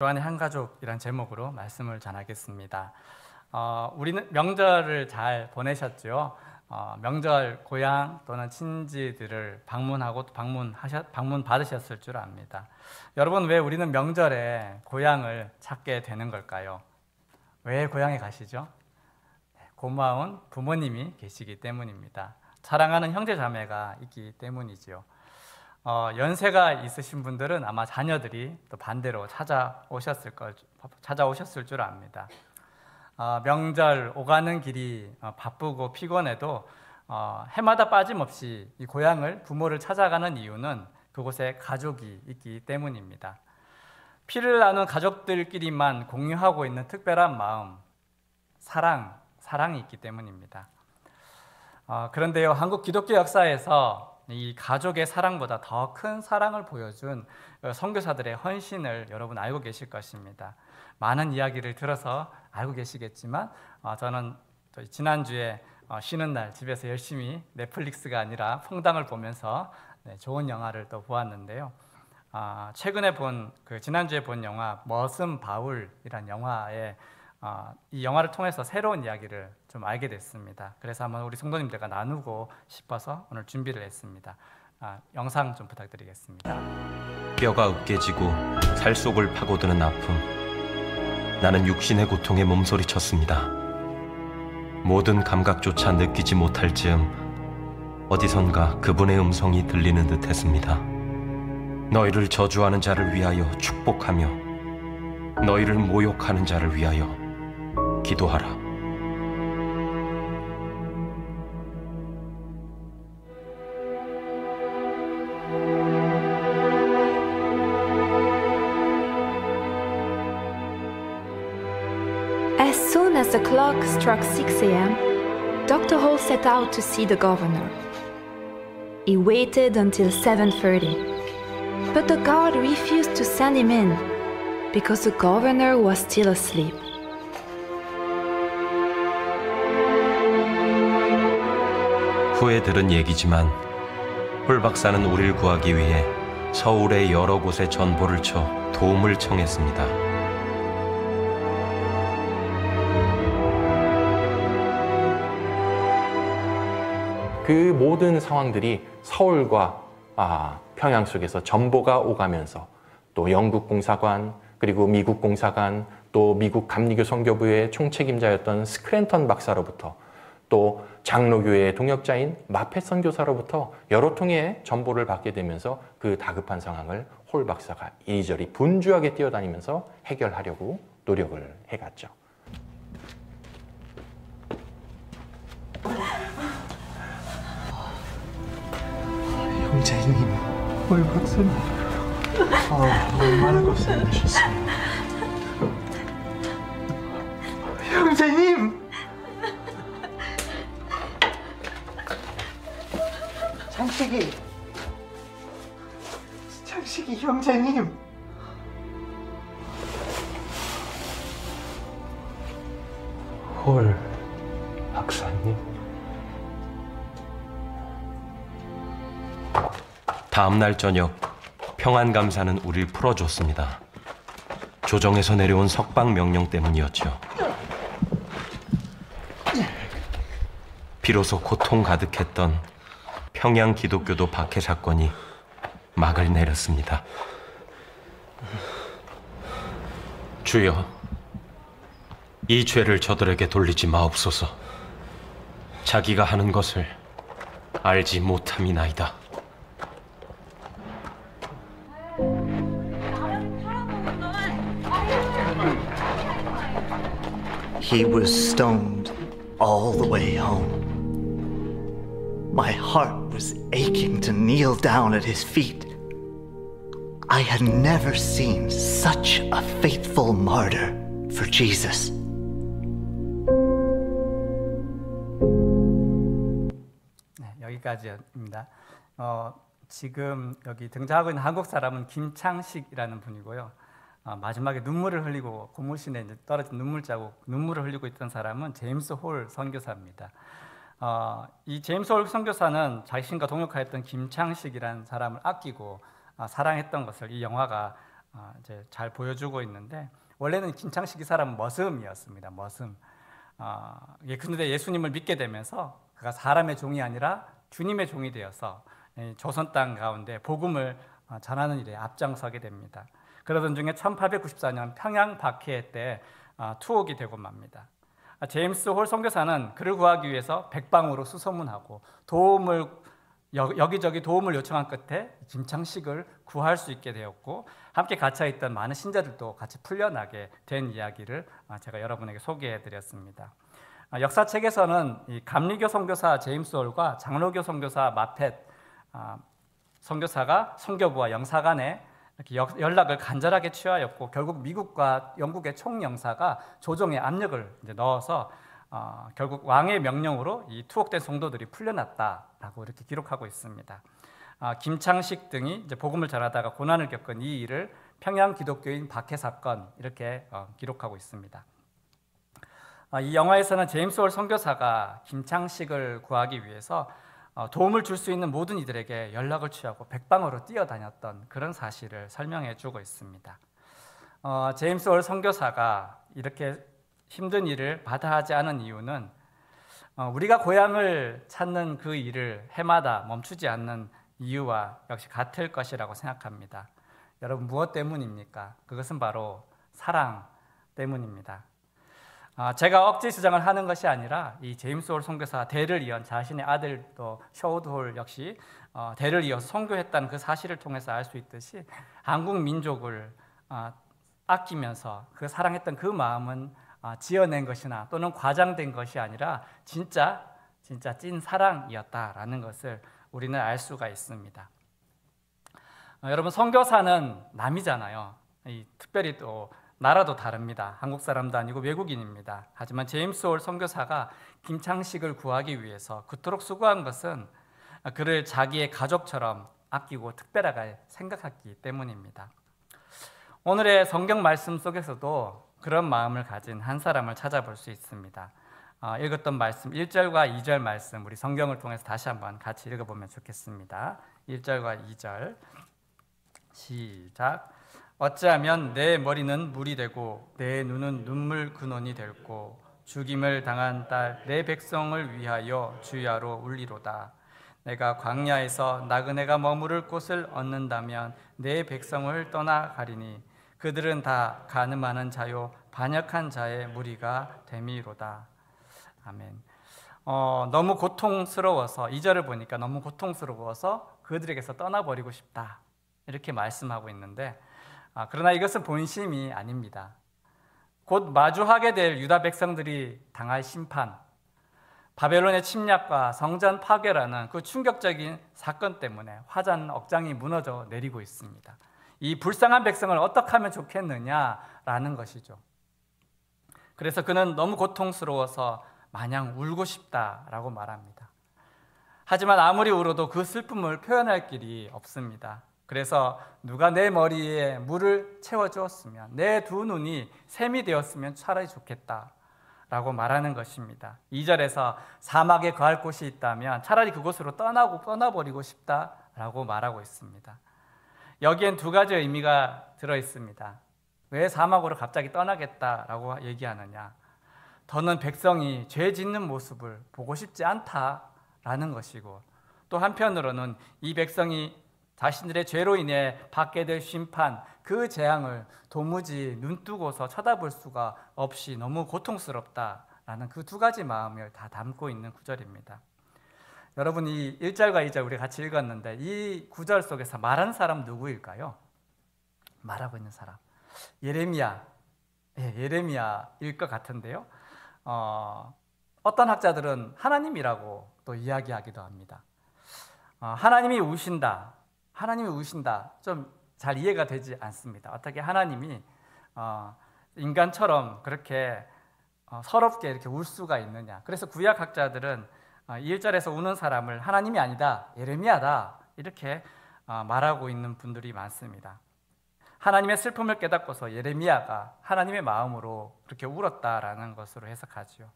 주안의 한 가족이란 제목으로 말씀을 전하겠습니다. 우리는 명절을 잘 보내셨죠? 명절 고향 또는 친지들을 방문하고 방문 받으셨을 줄 압니다. 여러분, 왜 우리는 명절에 고향을 찾게 되는 걸까요? 왜 고향에 가시죠? 고마운 부모님이 계시기 때문입니다. 사랑하는 형제 자매가 있기 때문이지요. 연세가 있으신 분들은 아마 자녀들이 또 반대로 찾아오셨을 줄 압니다. 명절 오가는 길이 바쁘고 피곤해도 해마다 빠짐없이 이 고향을, 부모를 찾아가는 이유는 그곳에 가족이 있기 때문입니다. 피를 나눈 가족들끼리만 공유하고 있는 특별한 마음, 사랑이 있기 때문입니다. 그런데요, 한국 기독교 역사에서 이 가족의 사랑보다 더 큰 사랑을 보여준 선교사들의 헌신을 여러분 알고 계실 것입니다. 많은 이야기를 들어서 알고 계시겠지만 저는 지난주에 쉬는 날 집에서 열심히 넷플릭스가 아니라 퐁당을 보면서 좋은 영화를 또 보았는데요. 최근에 지난주에 본 영화 머슴 바울이란 영화에 이 영화를 통해서 새로운 이야기를 좀 알게 됐습니다. 그래서 한번 우리 성도님들과 나누고 싶어서 오늘 준비를 했습니다. 영상 좀 부탁드리겠습니다. 뼈가 으깨지고 살 속을 파고드는 아픔. 나는 육신의 고통에 몸소리쳤습니다. 모든 감각조차 느끼지 못할 즈음 어디선가 그분의 음성이 들리는 듯했습니다. 너희를 저주하는 자를 위하여 축복하며 너희를 모욕하는 자를 위하여 기도하라. As soon as the clock struck 6 a.m., Dr. Hall set out to see the governor. He waited until 7:30, but the guard refused to send him in because the governor was still asleep. 후에 들은 얘기지만 홀 박사는 우리를 구하기 위해 서울의 여러 곳에 전보를 쳐 도움을 청했습니다. 그 모든 상황들이 서울과 평양 속에서 전보가 오가면서 또 영국 공사관, 그리고 미국 공사관, 또 미국 감리교 선교부의 총책임자였던 스크랜턴 박사로부터, 또 장로교회의 동역자인 마펫 선교사로부터 여러 통의 전보를 받게 되면서 그 다급한 상황을 홀 박사가 이리저리 분주하게 뛰어다니면서 해결하려고 노력을 해갔죠. 형제님, 홀 박사님, 얼마나 고생하셨어요. 형제님! 창식이 형제님! 홀 박사님. 다음 날 저녁 평안감사는 우릴 풀어줬습니다. 조정에서 내려온 석방 명령 때문이었죠. 비로소 고통 가득했던 평양 기독교도 박해 사건이 막을 내렸습니다. 주여, 이 죄를 저들에게 돌리지 마옵소서. 자기가 하는 것을 알지 못함이나이다. He was stoned all the way home. My heart was aching to kneel down at his feet. I had never seen such a faithful martyr for Jesus. 네, 여기까지입니다. 지금 여기 등장하고 있는 한국 사람은 김창식이라는 분이고요. 마지막에 눈물을 흘리고 고무신에 떨어진 눈물을 흘리고 있던 사람은 제임스 홀 선교사입니다. 이 제임스 홀 선교사는 자신과 동역하였던 김창식이라는 사람을 아끼고 사랑했던 것을 이 영화가 이제 잘 보여주고 있는데, 원래는 김창식 이 사람은 머슴이었습니다. 머슴. 그런데 예수님을 믿게 되면서 그가 사람의 종이 아니라 주님의 종이 되어서 조선 땅 가운데 복음을 전하는 일에 앞장서게 됩니다. 그러던 중에 1894년 평양 박해 때 투옥이 되고 맙니다. 제임스 홀 선교사는 그를 구하기 위해서 백방으로 수소문하고 여기저기 도움을 요청한 끝에 김창식을 구할 수 있게 되었고, 함께 갇혀있던 많은 신자들도 같이 풀려나게 된 이야기를 제가 여러분에게 소개해드렸습니다. 역사책에서는 이 감리교 선교사 제임스 홀과 장로교 선교사 마펫 선교사가 선교부와 영사간에 이렇게 연락을 간절하게 취하였고, 결국 미국과 영국의 총영사가 조정에 압력을 이제 넣어서 결국 왕의 명령으로 이 투옥된 성도들이 풀려났다라고 이렇게 기록하고 있습니다. 김창식 등이 이제 복음을 전하다가 고난을 겪은 이 일을 평양 기독교인 박해 사건 이렇게 기록하고 있습니다. 이 영화에서는 제임스 홀 선교사가 김창식을 구하기 위해서 도움을 줄 수 있는 모든 이들에게 연락을 취하고 백방으로 뛰어다녔던 그런 사실을 설명해 주고 있습니다. 제임스 홀 선교사가 이렇게 힘든 일을 마다하지 않은 이유는 우리가 고향을 찾는 그 일을 해마다 멈추지 않는 이유와 역시 같을 것이라고 생각합니다. 여러분, 무엇 때문입니까? 그것은 바로 사랑 때문입니다. 제가 억지 주장을 하는 것이 아니라 이 제임스 홀 선교사 대를 이은 자신의 아들 또 셔우드 홀 역시 대를 이어서 선교했다는 그 사실을 통해서 알 수 있듯이 한국 민족을 아끼면서 그 사랑했던 그 마음은 지어낸 것이나 또는 과장된 것이 아니라 진짜 찐 사랑이었다라는 것을 우리는 알 수가 있습니다. 여러분, 선교사는 남이잖아요. 특별히 또 나라도 다릅니다. 한국 사람도 아니고 외국인입니다. 하지만 제임스 홀 선교사가 김창식을 구하기 위해서 그토록 수고한 것은 그를 자기의 가족처럼 아끼고 특별하게 생각했기 때문입니다. 오늘의 성경 말씀 속에서도 그런 마음을 가진 한 사람을 찾아볼 수 있습니다. 읽었던 말씀 1절과 2절 말씀 우리 성경을 통해서 다시 한번 같이 읽어보면 좋겠습니다. 1절과 2절 시작. 어찌하면 내 머리는 물이 되고 내 눈은 눈물 근원이 될고 죽임을 당한 딸 내 백성을 위하여 주야로 울리로다. 내가 광야에서 나그네가 머무를 곳을 얻는다면 내 백성을 떠나가리니 그들은 다 가늠하는 자요 반역한 자의 무리가 됨이로다. 아멘. 너무 고통스러워서 2절을 보니까 너무 고통스러워서 그들에게서 떠나버리고 싶다 이렇게 말씀하고 있는데, 그러나 이것은 본심이 아닙니다. 곧 마주하게 될 유다 백성들이 당할 심판, 바벨론의 침략과 성전 파괴라는 그 충격적인 사건 때문에 화산 억장이 무너져 내리고 있습니다. 이 불쌍한 백성을 어떻게 하면 좋겠느냐라는 것이죠. 그래서 그는 너무 고통스러워서 마냥 울고 싶다라고 말합니다. 하지만 아무리 울어도 그 슬픔을 표현할 길이 없습니다. 그래서 누가 내 머리에 물을 채워주었으면, 내 두 눈이 샘이 되었으면 차라리 좋겠다라고 말하는 것입니다. 2절에서 사막에 거할 곳이 있다면 차라리 그곳으로 떠나버리고 싶다라고 말하고 있습니다. 여기엔 두 가지 의미가 들어있습니다. 왜 사막으로 갑자기 떠나겠다라고 얘기하느냐? 더는 백성이 죄 짓는 모습을 보고 싶지 않다라는 것이고, 또 한편으로는 이 백성이 자신들의 죄로 인해 받게 될 심판, 그 재앙을 도무지 눈뜨고서 쳐다볼 수가 없이 너무 고통스럽다라는 그 두 가지 마음을 다 담고 있는 구절입니다. 여러분, 이 1절과 2절 우리 같이 읽었는데 이 구절 속에서 말하는 사람 누구일까요? 말하고 있는 사람 예레미야일 것 같은데요. 어떤 학자들은 하나님이라고 또 이야기하기도 합니다. 하나님이 우신다 좀 잘 이해가 되지 않습니다. 어떻게 하나님이 인간처럼 그렇게 서럽게 이렇게 울 수가 있느냐. 그래서 구약 학자들은 1절에서 우는 사람을 하나님이 아니다, 예레미야다 이렇게 말하고 있는 분들이 많습니다. 하나님의 슬픔을 깨닫고서 예레미야가 하나님의 마음으로 그렇게 울었다라는 것으로 해석하죠.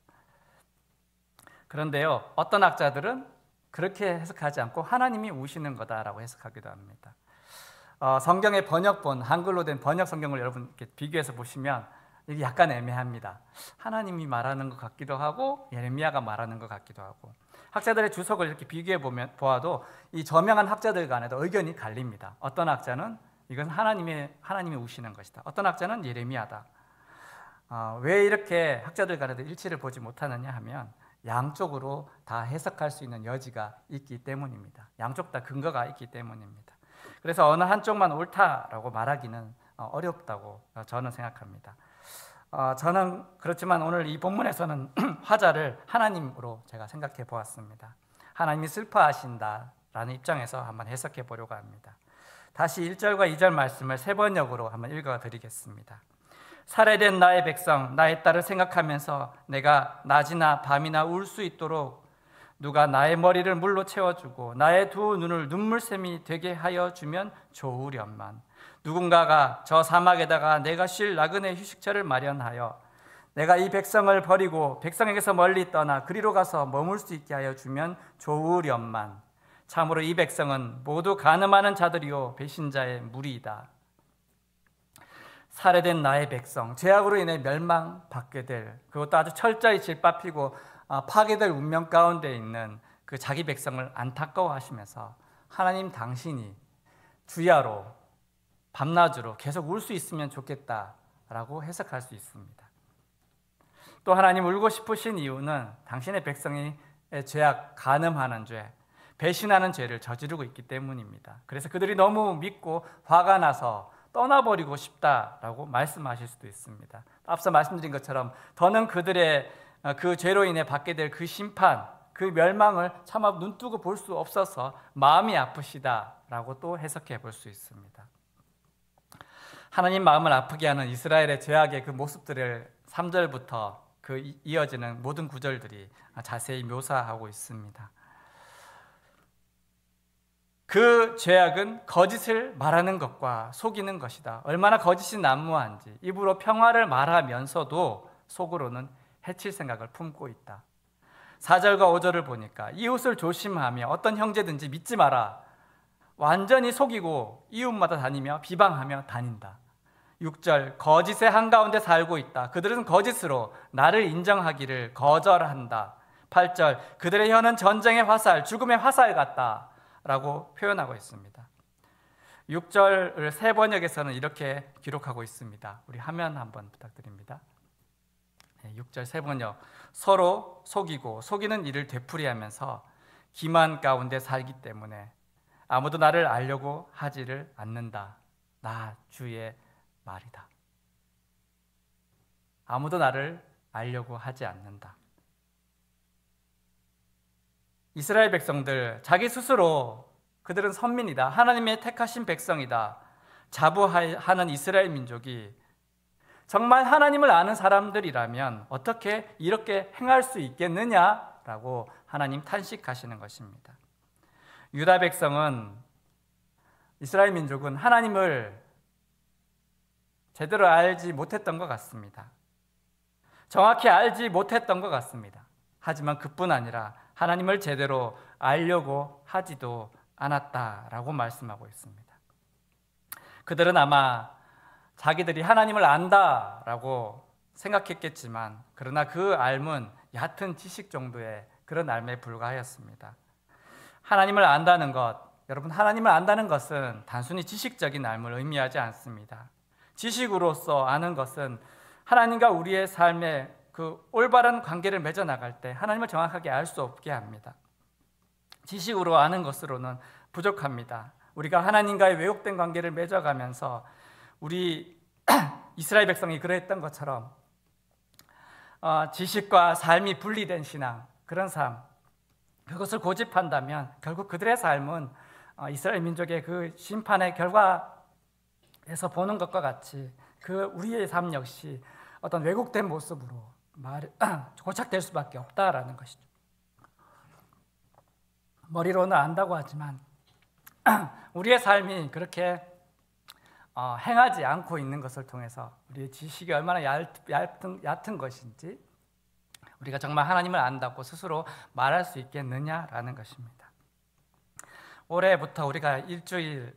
그런데요, 어떤 학자들은 그렇게 해석하지 않고 하나님이 우시는 거다라고 해석하기도 합니다. 성경의 번역본, 한글로 된 번역 성경을 여러분 이렇게 비교해서 보시면 이게 약간 애매합니다. 하나님이 말하는 것 같기도 하고 예레미야가 말하는 것 같기도 하고, 학자들의 주석을 이렇게 비교해 보아도 이 저명한 학자들 간에도 의견이 갈립니다. 어떤 학자는 이건 하나님이 우시는 것이다. 어떤 학자는 예레미야다. 왜 이렇게 학자들 간에도 일치를 보지 못하느냐 하면 양쪽으로 다 해석할 수 있는 여지가 있기 때문입니다. 양쪽 다 근거가 있기 때문입니다. 그래서 어느 한쪽만 옳다라고 말하기는 어렵다고 저는 생각합니다. 저는 그렇지만 오늘 이 본문에서는 화자를 하나님으로 제가 생각해 보았습니다. 하나님이 슬퍼하신다라는 입장에서 한번 해석해 보려고 합니다. 다시 1절과 2절 말씀을 세 번역으로 한번 읽어 드리겠습니다. 살해된 나의 백성, 나의 딸을 생각하면서 내가 낮이나 밤이나 울 수 있도록 누가 나의 머리를 물로 채워주고 나의 두 눈을 눈물샘이 되게 하여 주면 좋으련만. 누군가가 저 사막에다가 내가 쉴 나그네 휴식처를 마련하여 내가 이 백성을 버리고 백성에게서 멀리 떠나 그리로 가서 머물 수 있게 하여 주면 좋으련만. 참으로 이 백성은 모두 간음하는 자들이요 배신자의 무리이다. 살해된 나의 백성, 죄악으로 인해 멸망받게 될, 그것도 아주 철저히 질밥히고 파괴될 운명 가운데 있는 그 자기 백성을 안타까워하시면서 하나님 당신이 주야로 밤낮으로 계속 울 수 있으면 좋겠다라고 해석할 수 있습니다. 또 하나님 울고 싶으신 이유는 당신의 백성이 죄악, 간음하는 죄, 배신하는 죄를 저지르고 있기 때문입니다. 그래서 그들이 너무 믿고 화가 나서 떠나버리고 싶다라고 말씀하실 수도 있습니다. 앞서 말씀드린 것처럼 더는 그들의 그 죄로 인해 받게 될 그 심판, 그 멸망을 차마 눈뜨고 볼 수 없어서 마음이 아프시다라고 또 해석해 볼 수 있습니다. 하나님 마음을 아프게 하는 이스라엘의 죄악의 그 모습들을 3절부터 그 이어지는 모든 구절들이 자세히 묘사하고 있습니다. 그 죄악은 거짓을 말하는 것과 속이는 것이다. 얼마나 거짓이 난무한지. 입으로 평화를 말하면서도 속으로는 해칠 생각을 품고 있다. 4절과 5절을 보니까 이웃을 조심하며 어떤 형제든지 믿지 마라. 완전히 속이고 이웃마다 다니며 비방하며 다닌다. 6절 거짓의 한가운데 살고 있다. 그들은 거짓으로 나를 인정하기를 거절한다. 8절 그들의 혀는 전쟁의 화살, 죽음의 화살 같다 라고 표현하고 있습니다. 6절을 세 번역에서는 이렇게 기록하고 있습니다. 우리 화면 한번 부탁드립니다. 6절 세 번역. 서로 속이고 속이는 일을 되풀이하면서 기만 가운데 살기 때문에 아무도 나를 알려고 하지를 않는다. 나 주의 말이다. 아무도 나를 알려고 하지 않는다. 이스라엘 백성들 자기 스스로 그들은 선민이다. 하나님의 택하신 백성이다. 자부하는 이스라엘 민족이 정말 하나님을 아는 사람들이라면 어떻게 이렇게 행할 수 있겠느냐라고 하나님 탄식하시는 것입니다. 유다 백성은, 이스라엘 민족은 하나님을 제대로 알지 못했던 것 같습니다. 정확히 알지 못했던 것 같습니다. 하지만 그뿐 아니라 하나님을 제대로 알려고 하지도 않았다라고 말씀하고 있습니다. 그들은 아마 자기들이 하나님을 안다라고 생각했겠지만 그러나 그 알은 얕은 지식 정도의 그런 알에 불과하였습니다. 하나님을 안다는 것, 여러분 하나님을 안다는 것은 단순히 지식적인 알을 의미하지 않습니다. 지식으로서 아는 것은 하나님과 우리의 삶에 그 올바른 관계를 맺어 나갈 때 하나님을 정확하게 알 수 없게 합니다. 지식으로 아는 것으로는 부족합니다. 우리가 하나님과의 왜곡된 관계를 맺어가면서 우리 이스라엘 백성이 그러했던 것처럼 지식과 삶이 분리된 신앙, 그런 삶, 그것을 고집한다면 결국 그들의 삶은 이스라엘 민족의 그 심판의 결과에서 보는 것과 같이 그 우리의 삶 역시 어떤 왜곡된 모습으로 고착될 수밖에 없다라는 것이죠. 머리로는 안다고 하지만 우리의 삶이 그렇게 행하지 않고 있는 것을 통해서 우리의 지식이 얼마나 얕은 것인지 우리가 정말 하나님을 안다고 스스로 말할 수 있겠느냐라는 것입니다. 올해부터 우리가 일주일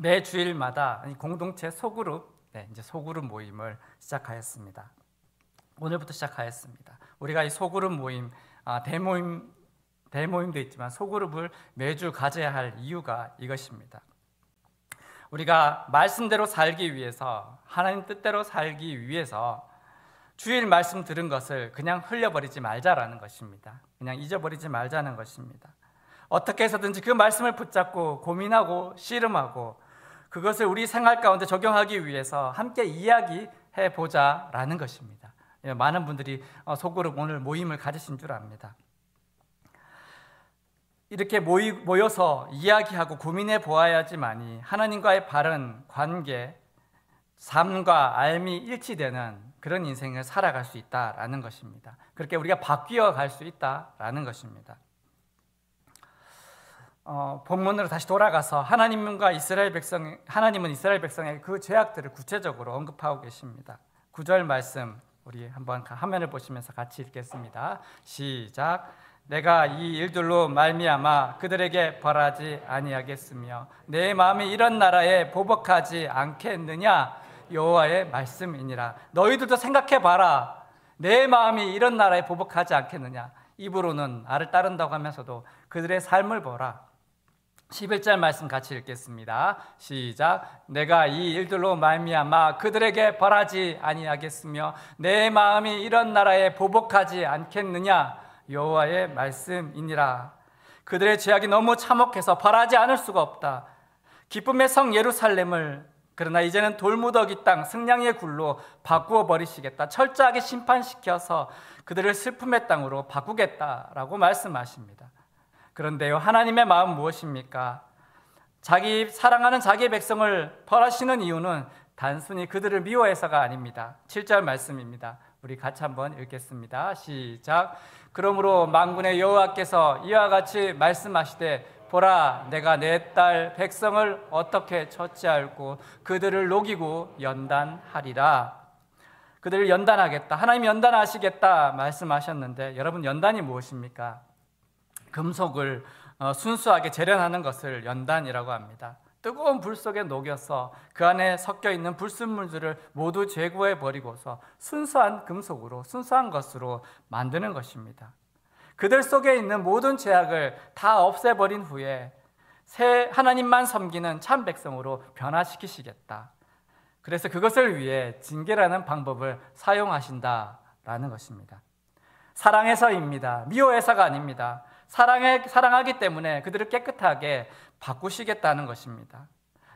매 주일마다 공동체 소그룹, 이제 소그룹 모임을 시작하였습니다. 오늘부터 시작하였습니다. 우리가 이 소그룹 모임, 대모임도 있지만 소그룹을 매주 가져야 할 이유가 이것입니다. 우리가 말씀대로 살기 위해서, 하나님 뜻대로 살기 위해서 주일 말씀 들은 것을 그냥 흘려버리지 말자라는 것입니다. 그냥 잊어버리지 말자는 것입니다. 어떻게 해서든지 그 말씀을 붙잡고 고민하고 씨름하고 그것을 우리 생활 가운데 적용하기 위해서 함께 이야기해 보자라는 것입니다. 많은 분들이 소그룹 오늘 모임을 가지신 줄 압니다. 이렇게 모여서 이야기하고 고민해 보아야지만이 하나님과의 바른 관계, 삶과 삶이 일치되는 그런 인생을 살아갈 수 있다라는 것입니다. 그렇게 우리가 바뀌어 갈 수 있다라는 것입니다. 본문으로 다시 돌아가서 하나님은 이스라엘 백성의 그 죄악들을 구체적으로 언급하고 계십니다. 9절 말씀 우리 한번 화면을 보시면서 같이 읽겠습니다. 시작. 내가 이 일들로 말미암아 그들에게 벌하지 아니하겠으며 내 마음이 이런 나라에 보복하지 않겠느냐 여호와의 말씀이니라. 너희들도 생각해 봐라. 내 마음이 이런 나라에 보복하지 않겠느냐. 입으로는 나를 따른다고 하면서도 그들의 삶을 보라. 11절 말씀 같이 읽겠습니다. 시작. 내가 이 일들로 말미암아 그들에게 벌하지 아니하겠으며 내 마음이 이런 나라에 보복하지 않겠느냐 여호와의 말씀이니라. 그들의 죄악이 너무 참혹해서 벌하지 않을 수가 없다. 기쁨의 성 예루살렘을 그러나 이제는 돌무더기 땅 승냥이의 굴로 바꾸어 버리시겠다. 철저하게 심판시켜서 그들을 슬픔의 땅으로 바꾸겠다라고 말씀하십니다. 그런데요, 하나님의 마음 무엇입니까? 사랑하는 자기의 백성을 벌하시는 이유는 단순히 그들을 미워해서가 아닙니다. 7절 말씀입니다. 우리 같이 한번 읽겠습니다. 시작. 그러므로 만군의 여호와께서 이와 같이 말씀하시되 보라, 내가 내 딸 백성을 어떻게 처치하고 그들을 녹이고 연단하리라. 그들을 연단하겠다. 하나님이 연단하시겠다 말씀하셨는데 여러분, 연단이 무엇입니까? 금속을 순수하게 재련하는 것을 연단이라고 합니다. 뜨거운 불 속에 녹여서 그 안에 섞여 있는 불순물들을 모두 제거해 버리고서 순수한 금속으로, 순수한 것으로 만드는 것입니다. 그들 속에 있는 모든 죄악을 다 없애버린 후에 새 하나님만 섬기는 참 백성으로 변화시키시겠다. 그래서 그것을 위해 징계라는 방법을 사용하신다라는 것입니다. 사랑해서입니다. 미워해서가 아닙니다. 사랑하기 때문에 그들을 깨끗하게 바꾸시겠다는 것입니다.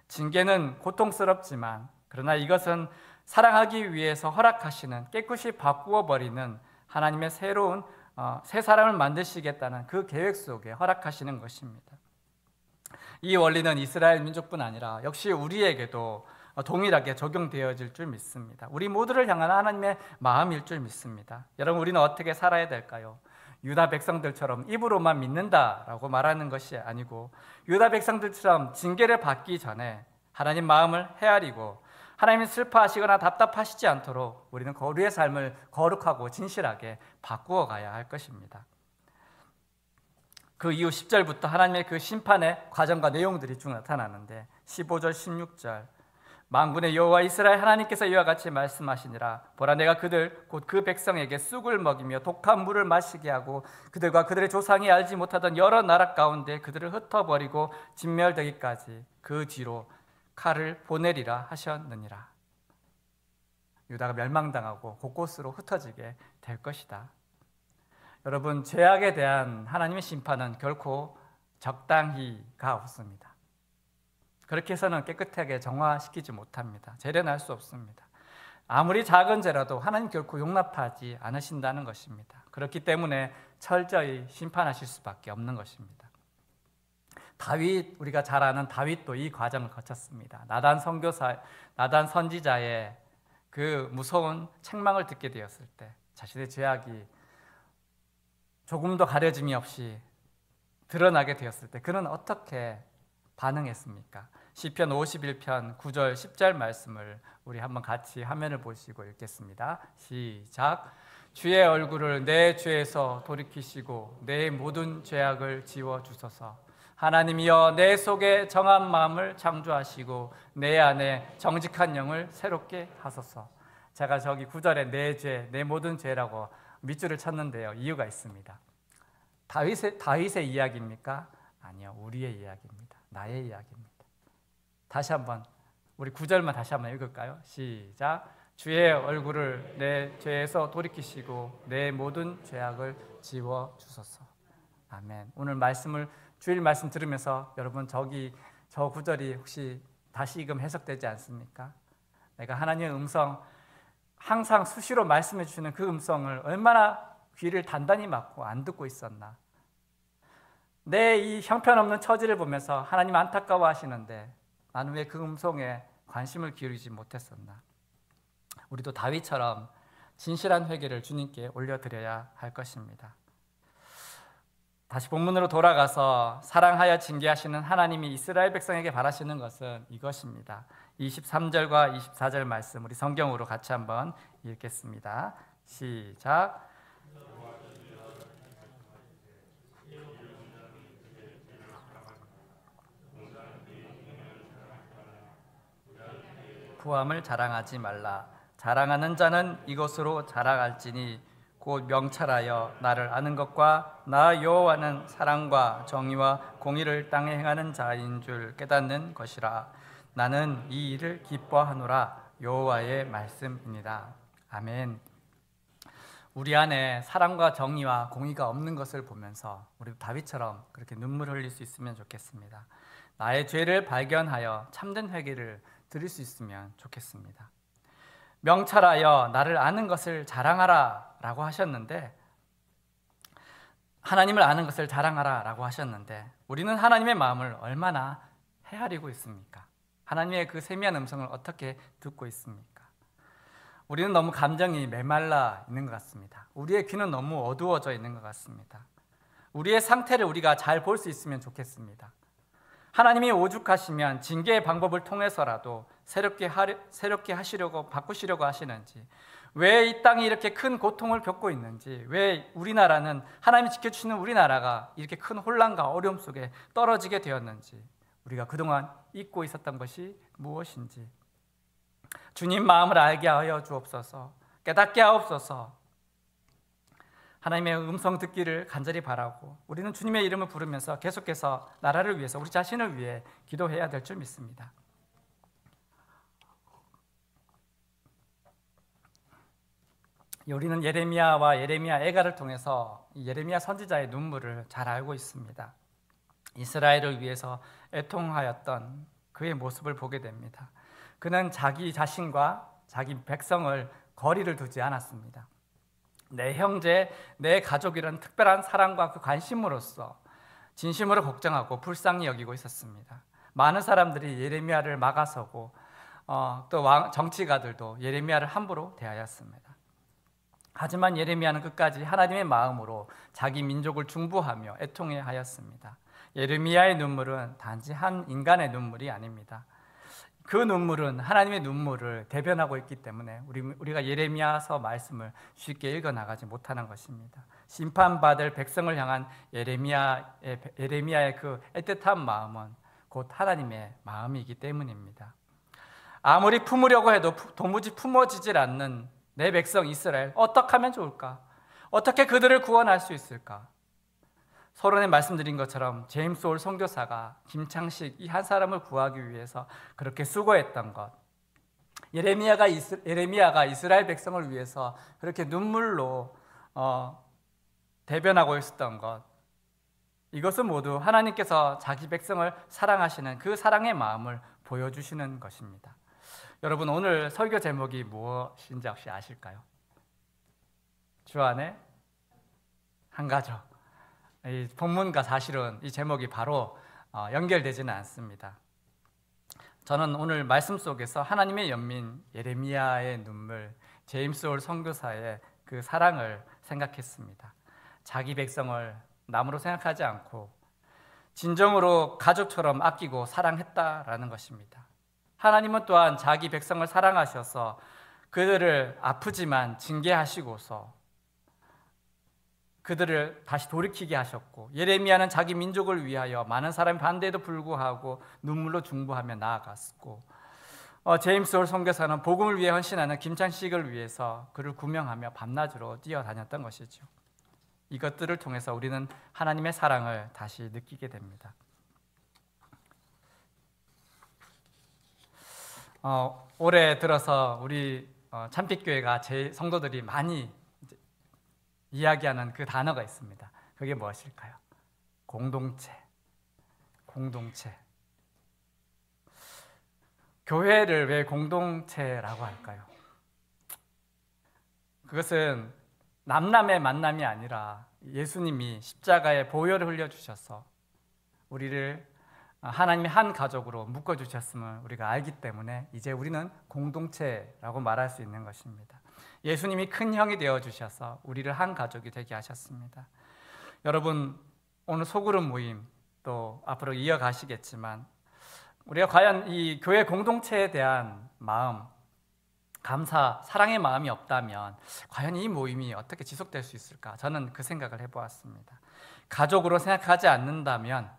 징계는 고통스럽지만 그러나 이것은 사랑하기 위해서 허락하시는, 깨끗이 바꾸어 버리는 하나님의 새로운 새 사람을 만드시겠다는 그 계획 속에 허락하시는 것입니다. 이 원리는 이스라엘 민족뿐 아니라 역시 우리에게도 동일하게 적용되어질 줄 믿습니다. 우리 모두를 향한 하나님의 마음일 줄 믿습니다. 여러분, 우리는 어떻게 살아야 될까요? 유다 백성들처럼 입으로만 믿는다라고 말하는 것이 아니고 유다 백성들처럼 징계를 받기 전에 하나님 마음을 헤아리고 하나님이 슬퍼하시거나 답답하시지 않도록 우리는 우리의 삶을 거룩하고 진실하게 바꾸어 가야 할 것입니다. 그 이후 10절부터 하나님의 그 심판의 과정과 내용들이 쭉 나타나는데 15절, 16절 만군의 여호와 이스라엘 하나님께서 이와 같이 말씀하시니라. 보라, 내가 그들 곧 그 백성에게 쑥을 먹이며 독한 물을 마시게 하고 그들과 그들의 조상이 알지 못하던 여러 나라 가운데 그들을 흩어버리고 진멸되기까지 그 뒤로 칼을 보내리라 하셨느니라. 유다가 멸망당하고 곳곳으로 흩어지게 될 것이다. 여러분, 죄악에 대한 하나님의 심판은 결코 적당히가 없습니다. 그렇게 해서는 깨끗하게 정화시키지 못합니다. 재련할 수 없습니다. 아무리 작은 죄라도 하나님 결코 용납하지 않으신다는 것입니다. 그렇기 때문에 철저히 심판하실 수밖에 없는 것입니다. 다윗, 우리가 잘 아는 다윗도 이 과정을 거쳤습니다. 나단 선지자의 그 무서운 책망을 듣게 되었을 때 자신의 죄악이 조금도 가려짐이 없이 드러나게 되었을 때 그는 어떻게 반응했습니까? 시편 51편 9절 10절 말씀을 우리 한번 같이 화면을 보시고 읽겠습니다. 시작. 주의 얼굴을 내 죄에서 돌이키시고 내 모든 죄악을 지워 주소서. 하나님이여 내 속에 정한 마음을 창조하시고 내 안에 정직한 영을 새롭게 하소서. 제가 저기 9절에 내 죄, 내 모든 죄라고 밑줄을 쳤는데요. 이유가 있습니다. 다윗의 이야기입니까? 아니요, 우리의 이야기입니다. 나의 이야기입니다. 다시 한번 우리 9절만 다시 한번 읽을까요? 시작. 주의 얼굴을 내 죄에서 돌이키시고 내 모든 죄악을 지워 주소서. 아멘. 오늘 주일 말씀 들으면서 여러분 저 9절이 혹시 다시금 해석되지 않습니까? 내가 하나님의 음성, 항상 수시로 말씀해 주시는 그 음성을 얼마나 귀를 단단히 막고 안 듣고 있었나. 내 이 형편없는 처지를 보면서 하나님 안타까워하시는데 나는 왜 그 음성에 관심을 기울이지 못했었나. 우리도 다윗처럼 진실한 회개를 주님께 올려드려야 할 것입니다. 다시 본문으로 돌아가서 사랑하여 징계하시는 하나님이 이스라엘 백성에게 바라시는 것은 이것입니다. 23절과 24절 말씀 우리 성경으로 같이 한번 읽겠습니다. 시작. 부함을 자랑하지 말라. 자랑하는 자는 이것으로 자랑할지니 곧 명철하여 나를 아는 것과 나 여호와는 사랑과 정의와 공의를 땅에 행하는 자인 줄 깨닫는 것이라. 나는 이 일을 기뻐하노라. 여호와의 말씀입니다. 아멘. 우리 안에 사랑과 정의와 공의가 없는 것을 보면서 우리도 다윗처럼 그렇게 눈물 흘릴 수 있으면 좋겠습니다. 나의 죄를 발견하여 참된 회개를 드릴 수 있으면 좋겠습니다. 명철하여 나를 아는 것을 자랑하라 라고 하셨는데, 하나님을 아는 것을 자랑하라 라고 하셨는데 우리는 하나님의 마음을 얼마나 헤아리고 있습니까? 하나님의 그 세미한 음성을 어떻게 듣고 있습니까? 우리는 너무 감정이 메말라 있는 것 같습니다. 우리의 귀는 너무 어두워져 있는 것 같습니다. 우리의 상태를 우리가 잘 볼 수 있으면 좋겠습니다. 하나님이 오죽하시면 징계의 방법을 통해서라도 새롭게 하시려고 바꾸시려고 하시는지, 왜 이 땅이 이렇게 큰 고통을 겪고 있는지, 왜 우리나라는 하나님이 지켜주시는 우리나라가 이렇게 큰 혼란과 어려움 속에 떨어지게 되었는지, 우리가 그동안 잊고 있었던 것이 무엇인지 주님 마음을 알게 하여 주옵소서. 깨닫게 하옵소서. 하나님의 음성 듣기를 간절히 바라고 우리는 주님의 이름을 부르면서 계속해서 나라를 위해서, 우리 자신을 위해 기도해야 될 줄 믿습니다. 우리는 예레미야와 예레미야 애가를 통해서 예레미야 선지자의 눈물을 잘 알고 있습니다. 이스라엘을 위해서 애통하였던 그의 모습을 보게 됩니다. 그는 자기 자신과 자기 백성을 거리를 두지 않았습니다. 내 형제, 내 가족이라는 특별한 사랑과 그 관심으로써 진심으로 걱정하고 불쌍히 여기고 있었습니다. 많은 사람들이 예레미야를 막아서고 또 정치가들도 예레미야를 함부로 대하였습니다. 하지만 예레미야는 끝까지 하나님의 마음으로 자기 민족을 중보하며 애통해 하였습니다. 예레미야의 눈물은 단지 한 인간의 눈물이 아닙니다. 그 눈물은 하나님의 눈물을 대변하고 있기 때문에 우리가 예레미야서 말씀을 쉽게 읽어나가지 못하는 것입니다. 심판받을 백성을 향한 예레미야의 그 애틋한 마음은 곧 하나님의 마음이기 때문입니다. 아무리 품으려고 해도 도무지 품어지질 않는 내 백성 이스라엘, 어떻게 하면 좋을까? 어떻게 그들을 구원할 수 있을까? 서론에 말씀드린 것처럼 제임스 올 선교사가 김창식 이 한 사람을 구하기 위해서 그렇게 수고했던 것, 예레미야가 이스라엘 백성을 위해서 그렇게 눈물로 대변하고 있었던 것, 이것은 모두 하나님께서 자기 백성을 사랑하시는 그 사랑의 마음을 보여주시는 것입니다. 여러분, 오늘 설교 제목이 무엇인지 혹시 아실까요? 주 안에 한 가족. 이 본문과 사실은 이 제목이 바로 연결되지는 않습니다. 저는 오늘 말씀 속에서 하나님의 연민 예레미야의 눈물, 제임스 올 선교사의 그 사랑을 생각했습니다. 자기 백성을 남으로 생각하지 않고 진정으로 가족처럼 아끼고 사랑했다라는 것입니다. 하나님은 또한 자기 백성을 사랑하셔서 그들을 아프지만 징계하시고서 그들을 다시 돌이키게 하셨고, 예레미야는 자기 민족을 위하여 많은 사람의 반대에도 불구하고 눈물로 중보하며 나아갔고, 제임스 홀 선교사는 복음을 위해 헌신하는 김창식을 위해서 그를 구명하며 밤낮으로 뛰어다녔던 것이죠. 이것들을 통해서 우리는 하나님의 사랑을 다시 느끼게 됩니다. 올해 들어서 우리 참빛교회가 제 성도들이 많이 이야기하는 그 단어가 있습니다. 그게 무엇일까요? 공동체. 교회를 왜 공동체라고 할까요? 그것은 남남의 만남이 아니라 예수님이 십자가에 보혈을 흘려주셔서 우리를 하나님의 한 가족으로 묶어주셨음을 우리가 알기 때문에 이제 우리는 공동체라고 말할 수 있는 것입니다. 예수님이 큰 형이 되어주셔서 우리를 한 가족이 되게 하셨습니다. 여러분, 오늘 소그룹 모임 또 앞으로 이어가시겠지만 우리가 과연 이 교회 공동체에 대한 마음, 감사, 사랑의 마음이 없다면 과연 이 모임이 어떻게 지속될 수 있을까? 저는 그 생각을 해보았습니다. 가족으로 생각하지 않는다면,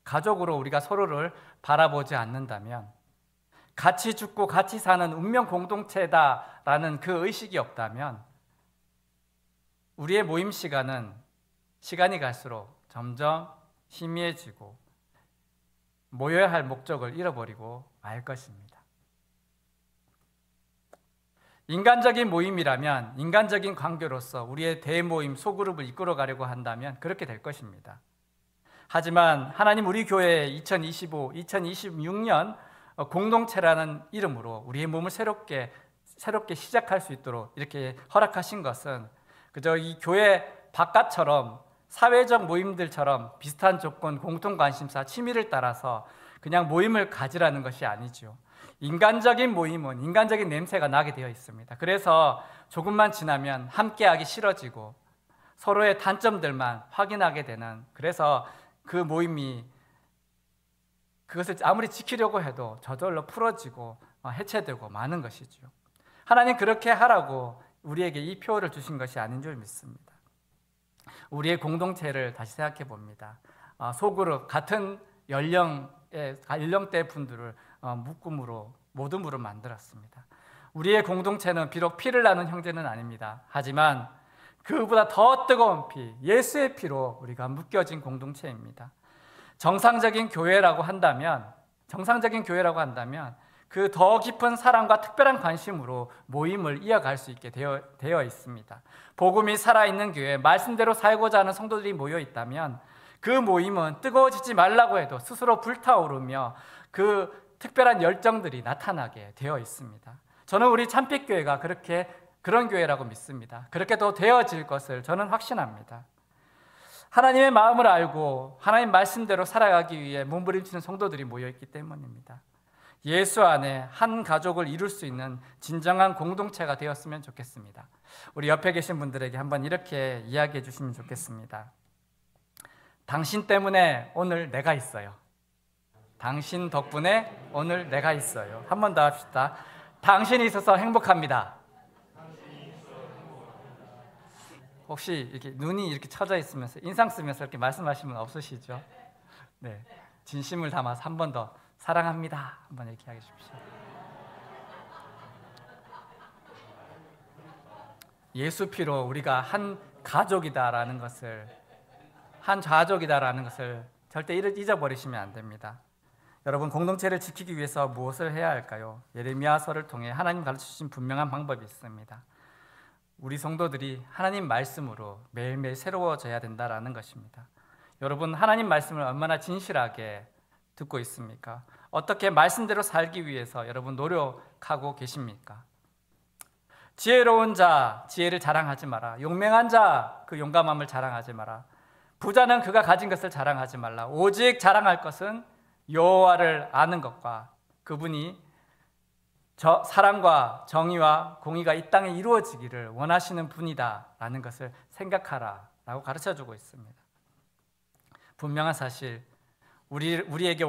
가족으로 우리가 서로를 바라보지 않는다면, 같이 죽고 같이 사는 운명 공동체다라는 그 의식이 없다면 우리의 모임 시간이 갈수록 점점 희미해지고 모여야 할 목적을 잃어버리고 말 것입니다. 인간적인 모임이라면, 인간적인 관계로서 우리의 대모임, 소그룹을 이끌어가려고 한다면 그렇게 될 것입니다. 하지만 하나님 우리 교회 2025, 2026년 공동체라는 이름으로 우리의 몸을 새롭게 시작할 수 있도록 이렇게 허락하신 것은 그저 이 교회 바깥처럼 사회적 모임들처럼 비슷한 조건, 공통 관심사, 취미를 따라서 그냥 모임을 가지라는 것이 아니죠. 인간적인 모임은 인간적인 냄새가 나게 되어 있습니다. 그래서 조금만 지나면 함께하기 싫어지고 서로의 단점들만 확인하게 되는, 그래서 그 모임이 그것을 아무리 지키려고 해도 저절로 풀어지고 해체되고 마는 것이죠. 하나님 그렇게 하라고 우리에게 이 표를 주신 것이 아닌 줄 믿습니다. 우리의 공동체를 다시 생각해 봅니다. 소그룹, 같은 연령대 분들을 모둠으로 만들었습니다. 우리의 공동체는 비록 피를 나눈 형제는 아닙니다. 하지만 그보다 더 뜨거운 피, 예수의 피로 우리가 묶여진 공동체입니다. 정상적인 교회라고 한다면 그 더 깊은 사랑과 특별한 관심으로 모임을 이어갈 수 있게 되어 있습니다. 복음이 살아있는 교회, 말씀대로 살고자 하는 성도들이 모여 있다면 그 모임은 뜨거워지지 말라고 해도 스스로 불타오르며 그 특별한 열정들이 나타나게 되어 있습니다. 저는 우리 참빛교회가 그런 교회라고 믿습니다. 그렇게 또 되어질 것을 저는 확신합니다. 하나님의 마음을 알고 하나님 말씀대로 살아가기 위해 몸부림치는 성도들이 모여있기 때문입니다. 예수 안에 한 가족을 이룰 수 있는 진정한 공동체가 되었으면 좋겠습니다. 우리 옆에 계신 분들에게 한번 이렇게 이야기해 주시면 좋겠습니다. 당신 때문에 오늘 내가 있어요. 당신 덕분에 오늘 내가 있어요. 한 번 더 합시다. 당신이 있어서 행복합니다. 혹시 이렇게 눈이 이렇게 쳐져 있으면서 인상 쓰면서 이렇게 말씀하시는 분 없으시죠? 네, 진심을 담아서 한 번 더 사랑합니다. 한번 이렇게 이야기해 주십시오. 예수 피로 우리가 한 가족이다라는 것을 절대 잊어버리시면 안 됩니다. 여러분, 공동체를 지키기 위해서 무엇을 해야 할까요? 예레미야서를 통해 하나님 가르쳐주신 분명한 방법이 있습니다. 우리 성도들이 하나님 말씀으로 매일매일 새로워져야 된다는 것입니다. 여러분, 하나님 말씀을 얼마나 진실하게 듣고 있습니까? 어떻게 말씀대로 살기 위해서 여러분 노력하고 계십니까? 지혜로운 자, 지혜를 자랑하지 마라. 용맹한 자, 그 용감함을 자랑하지 마라. 부자는 그가 가진 것을 자랑하지 말라. 오직 자랑할 것은 여호와를 아는 것과 그분이 사랑과 정의와 공의가 이 땅에 이루어지기를 원하시는 분이다라는 것을 생각하라라고 가르쳐주고 있습니다. 분명한 사실, 우리에게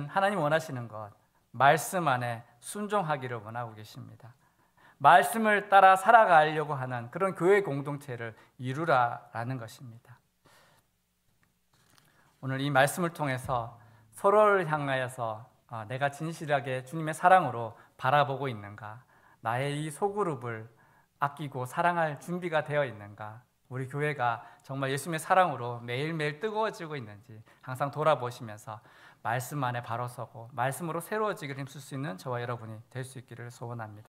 하나님 원하시는 것, 말씀 안에 순종하기를 원하고 계십니다. 말씀을 따라 살아가려고 하는 그런 교회 공동체를 이루라라는 것입니다. 오늘 이 말씀을 통해서 서로를 향하여서 내가 진실하게 주님의 사랑으로 바라보고 있는가, 나의 이 소그룹을 아끼고 사랑할 준비가 되어 있는가, 우리 교회가 정말 예수님의 사랑으로 매일매일 뜨거워지고 있는지 항상 돌아보시면서 말씀 안에 바로 서고 말씀으로 새로워지기를 힘쓸 수 있는 저와 여러분이 될 수 있기를 소원합니다.